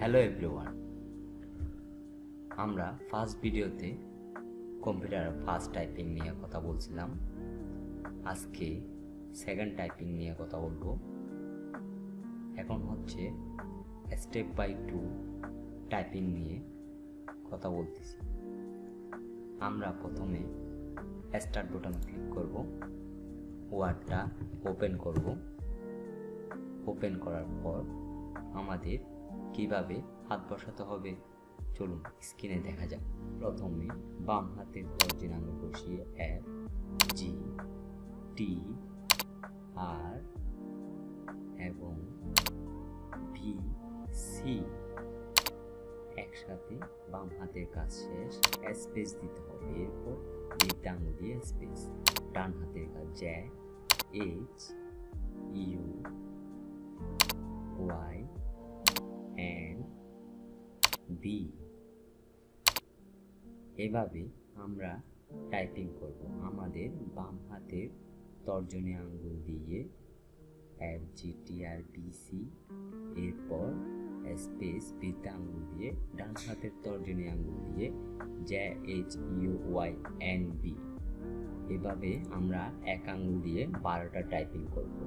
Hello everyone, আমরা first ভিডিওতে computer first typing নিয়ে কথা বলছিলাম। আজকে সেকেন্ড টাইপিং নিয়ে কথা বলবো। এখন হচ্ছে স্টেপ বাই 2 টাইপিং নিয়ে কথা বলতেছি। আমরা প্রথমে স্টার্ট বাটন ক্লিক করব, ওয়ার্ডটা ওপেন করব। ওপেন করার পর আমাদের কিভাবে হাত বসাতে হবে চলুন স্ক্রিনে দেখা যাক। প্রথমে বাম হাতের তর্জনী আঙুল বসিয়ে FGTR এবং VC একসাথে বাম হাতের কাজ শেষ, স্পেস দিতে হবে। এরপর বৃদ্ধ আঙুল দিয়ে স্পেস। ডান হাতের কাজ JHUYNB। এভাবে আমরা টাইপিং করব। আমাদের বাম হাতের তর্জনী আঙ্গুল দিয়ে FGTRVC, এরপর স্পেস বৃদ্ধ আঙ্গুল দিয়ে ডান হাতের তর্জনী আঙ্গুল দিয়ে JHUYNB। এভাবে আমরা এক আঙ্গুল দিয়ে 12টা টাইপিং করব।